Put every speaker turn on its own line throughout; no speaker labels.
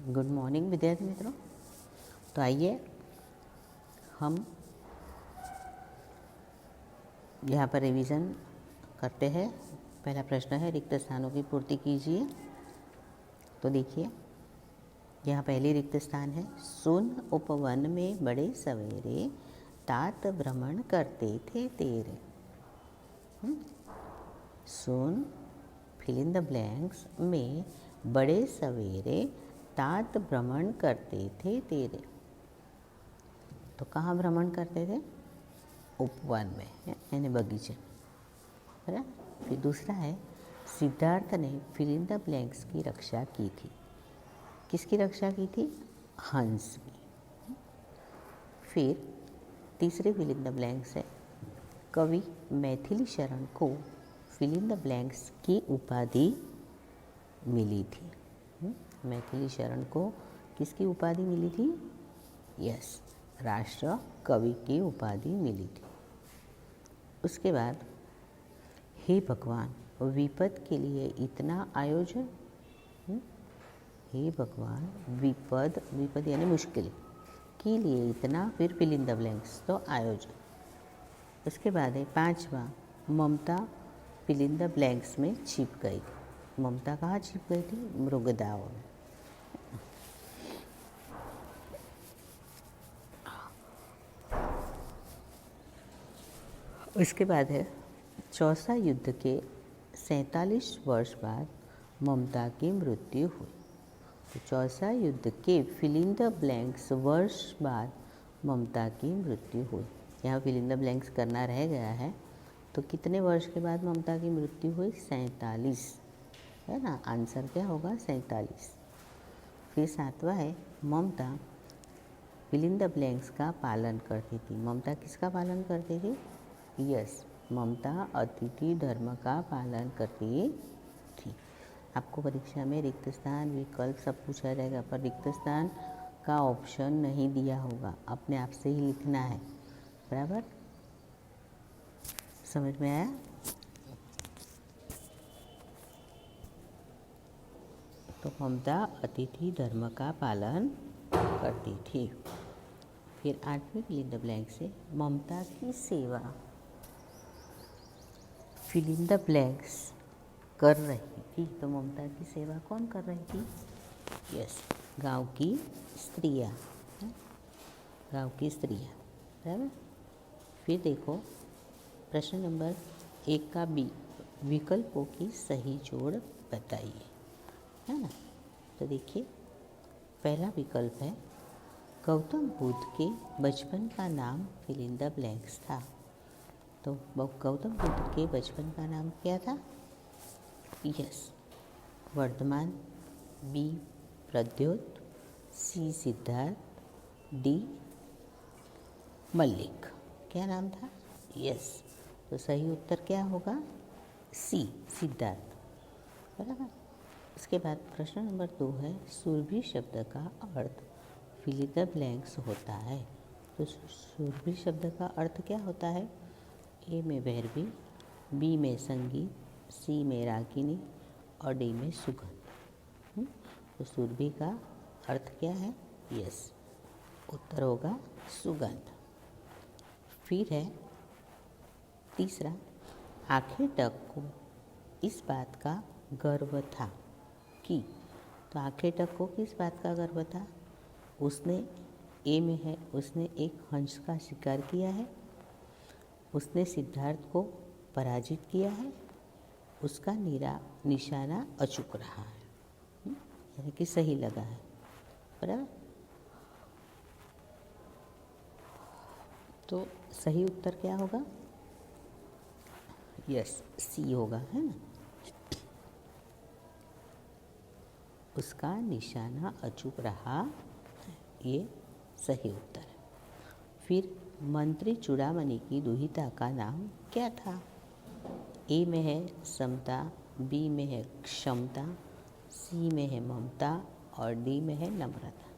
Good morning विद्यार्थी मित्रों। तो आइए हम यहाँ पर रिवीजन करते हैं। पहला प्रश्न है रिक्त स्थानों की पूर्ति कीजिए। तो देखिए यहाँ पहली रिक्त स्थान है, सुन उपवन में बड़े सवेरे तात भ्रमण करते थे तेरे। सुन फिल इन द ब्लैंक्स में बड़े सवेरे तात भ्रमण करते थे तेरे। तो कहाँ भ्रमण करते थे? उपवन में, यानी बगीचे में, है ना। फिर दूसरा है, सिद्धार्थ ने फिल इन द ब्लैंक्स की रक्षा की थी। किसकी रक्षा की थी? हंस की। फिर तीसरे फिल इन द ब्लैंक्स है, कवि मैथिली शरण को फिल इन द ब्लैंक्स की उपाधि मिली थी। मैथिली शरण को किसकी उपाधि मिली थी? यस, राष्ट्र कवि की उपाधि मिली थी। उसके बाद, हे भगवान विपद के लिए इतना आयोजन। हे भगवान विपद यानी मुश्किल के लिए इतना, फिर फिल इन द ब्लैंक्स, तो आयोजन। उसके बाद है पांचवा, ममता फिल इन द ब्लैंक्स में छिप गई। ममता कहाँ छिप गई थी? मृगदाओं में। उसके बाद है चौसा युद्ध के 47 वर्ष बाद ममता की मृत्यु हुई। तो चौसा युद्ध के फिल इन द ब्लैंक्स वर्ष बाद ममता की मृत्यु हुई। यहाँ फिल इन द ब्लैंक्स करना रह गया है। तो कितने वर्ष के बाद ममता की मृत्यु हुई? 47, है ना। आंसर क्या होगा? 47। फिर सातवां है, ममता फिल इन द ब्लैंक्स का पालन करती थी। ममता किसका पालन करती थी? यस, ममता अतिथि धर्म का पालन करती थी। आपको परीक्षा में रिक्त स्थान विकल्प सब पूछा जाएगा, पर रिक्त स्थान का ऑप्शन नहीं दिया होगा, अपने आप से ही लिखना है। बराबर, समझ में आया? तो ममता अतिथि धर्म का पालन करती थी। फिर आठवीं फिल इन द ब्लैंक से, ममता की सेवा फिल इन द ब्लैंक्स कर रही थी। तो ममता की सेवा कौन कर रही थी? यस, गांव की स्त्रियाँ, गांव की स्त्रियाँ। बराबर। फिर देखो प्रश्न नंबर 1 का बी, विकल्पों की सही जोड़ बताइए, है ना। तो देखिए पहला विकल्प है, गौतम बुद्ध के बचपन का नाम फिल इन द ब्लैंक्स था। तो गौतम बुद्ध के बचपन का नाम क्या था? यस, वर्धमान, बी प्रद्योत, सी सिद्धार्थ, डी मल्लिक। क्या नाम था? यस, तो सही उत्तर क्या होगा? सी सिद्धार्थ। बराबर। उसके बाद प्रश्न नंबर 2 है, सुरभि शब्द का अर्थ फिल इन द ब्लैंक्स होता है। तो सुरभि शब्द का अर्थ क्या होता है? ए में भैरवी, बी में संगीत, सी में रागिनी और डी में सुगंध। तो सुरभि का अर्थ क्या है? यस, उत्तर होगा सुगंध। फिर है तीसरा, आखेटक को इस बात का गर्व था कि। तो आखेटक को किस बात का गर्व था? उसने, ए में है, उसने एक हंस का शिकार किया है, उसने सिद्धार्थ को पराजित किया है, उसका निशाना अचूक रहा है, यानी कि सही लगा है। बराबर। तो सही उत्तर क्या होगा? यस, सी होगा, है ना। उसका निशाना अचूक रहा, ये सही उत्तर है। फिर मंत्री चूड़ामणि की दुहिता का नाम क्या था? ए में है समता, बी में है क्षमता, सी में है ममता और डी में है नम्रता।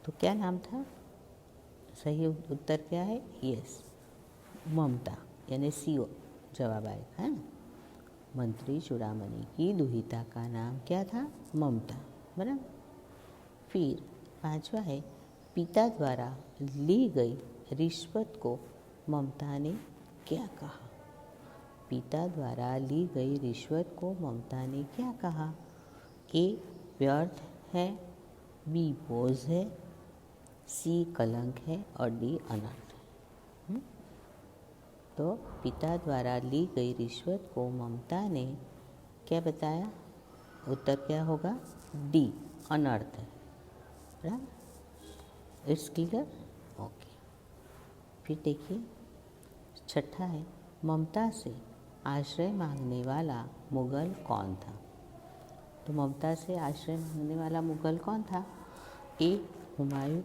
तो क्या नाम था? सही उत्तर क्या है? यस, ममता, यानी सी जवाब आएगा, है ना। मंत्री चूड़ामणि की दुहिता का नाम क्या था? ममता, बराबर। फिर 5वां है, पिता द्वारा ली गई रिश्वत को ममता ने क्या कहा? पिता द्वारा ली गई रिश्वत को ममता ने क्या कहा? ए व्यर्थ है, बी बोझ है, सी कलंक है और डी अनर्थ है। तो पिता द्वारा ली गई रिश्वत को ममता ने क्या बताया? उत्तर क्या होगा? डी अनर्थ है, बराबर। It's clear? ओके। फिर देखिए 6ठा है, ममता से आश्रय मांगने वाला मुगल कौन था? तो ममता से आश्रय मांगने वाला मुगल कौन था? ए हुमायूं,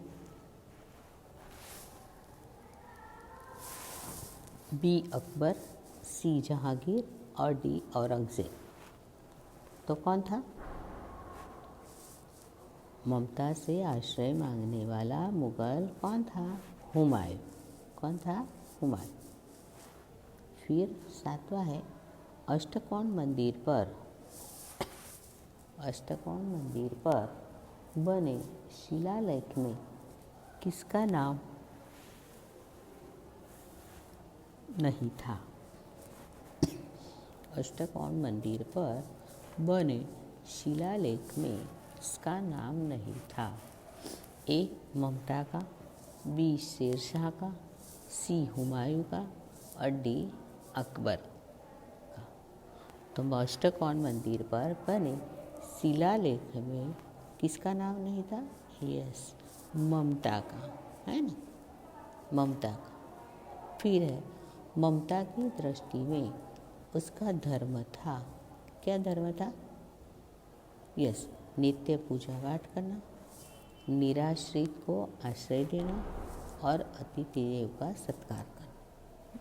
बी अकबर, सी जहांगीर और डी औरंगजेब। तो कौन था? ममता से आश्रय मांगने वाला मुगल कौन था? हुमायूं। कौन था? हुमायूं। फिर 7वां है, अष्टकोण मंदिर पर बने शिलालेख में किसका नाम नहीं था? अष्टकोण मंदिर पर बने शिलालेख में किसका नाम नहीं था? ए ममता का, बी शेरशाह का, सी हुमायूं का और डी अकबर का। तो अष्टकोण मंदिर पर बने शिलालेख में किसका नाम नहीं था? यस, ममता का, है ना, ममता का। फिर है, ममता की दृष्टि में उसका धर्म था, क्या धर्म था? यस, नित्य पूजा पाठ करना, निराश्रित को आश्रय देना और अतिथि देव का सत्कार करना।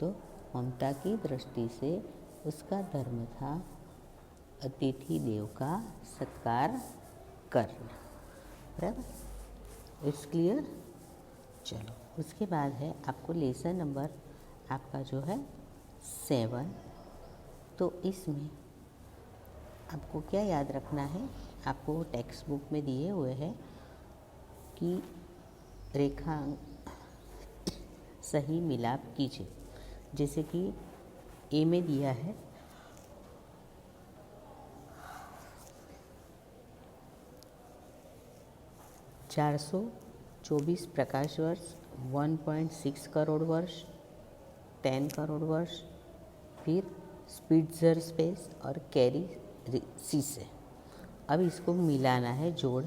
तो ममता की दृष्टि से उसका धर्म था अतिथि देव का सत्कार करना, बराबर। It's clear? चलो, उसके बाद है आपको लेसन नंबर आपका जो है 7। तो इसमें आपको क्या याद रखना है? आपको टेक्स्ट बुक में दिए हुए हैं कि रेखांक सही मिलाप कीजिए। जैसे कि ए में दिया है 424 प्रकाश वर्ष, 1.6 करोड़ वर्ष, 10 करोड़ वर्ष, फिर स्पिट्ज़र स्पेस और कैरी सीस है। अब इसको मिलाना है जोड़।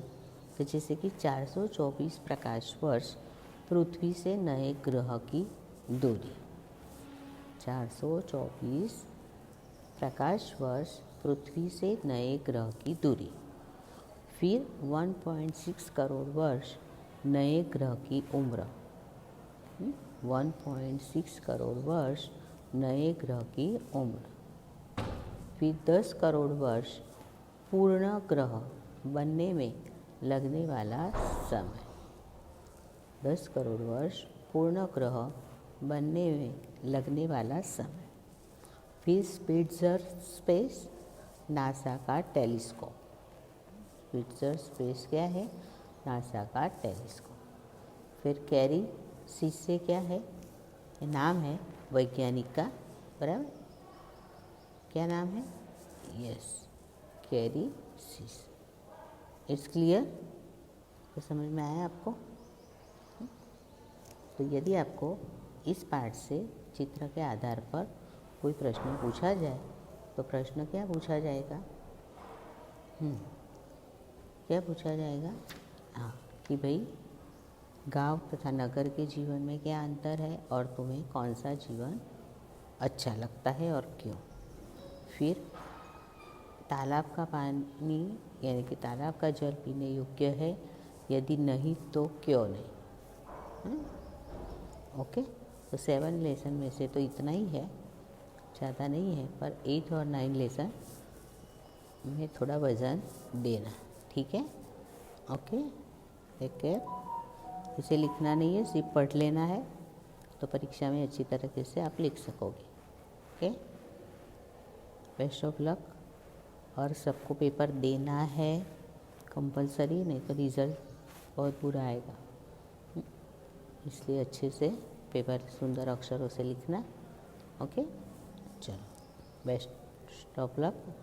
तो जैसे कि 424 प्रकाश वर्ष पृथ्वी से नए ग्रह की दूरी, 424 प्रकाश वर्ष पृथ्वी से नए ग्रह की दूरी। फिर 1.6 करोड़ वर्ष नए ग्रह की उम्र, 1.6 करोड़ वर्ष नए ग्रह की उम्र। फिर 10 करोड़ वर्ष पूर्ण ग्रह बनने में लगने वाला समय, 10 करोड़ वर्ष पूर्ण ग्रह बनने में लगने वाला समय। फिर स्पिट्ज़र स्पेस, नासा का टेलीस्कोप। स्पिट्ज़र स्पेस क्या है? नासा का टेलीस्कोप। फिर कैरी सीस से क्या है? ये नाम है वैज्ञानिक का, बराबर। क्या नाम है? यस, कैरी सीस। It's clear? तो समझ में आया आपको? तो यदि आपको इस पार्ट से चित्र के आधार पर कोई प्रश्न पूछा जाए तो प्रश्न क्या पूछा जाएगा? क्या पूछा जाएगा? हाँ, कि भाई गांव तथा नगर के जीवन में क्या अंतर है और तुम्हें कौन सा जीवन अच्छा लगता है और क्यों। फिर तालाब का पानी यानी कि तालाब का जल पीने योग्य है, यदि नहीं तो क्यों नहीं। ओके, तो 7 लेसन में से तो इतना ही है, ज़्यादा नहीं है, पर 8 और 9 लेसन में थोड़ा वजन देना, ठीक है। Okay, take care. इसे लिखना नहीं है, सिर्फ पढ़ लेना है, तो परीक्षा में अच्छी तरीके से आप लिख सकोगे। ओके। Best of luck. और सबको पेपर देना है कंपलसरी, नहीं तो रिज़ल्ट बहुत बुरा आएगा। इसलिए अच्छे से पेपर सुंदर अक्षरों से लिखना। ओके, चलो बेस्ट ऑफ लक।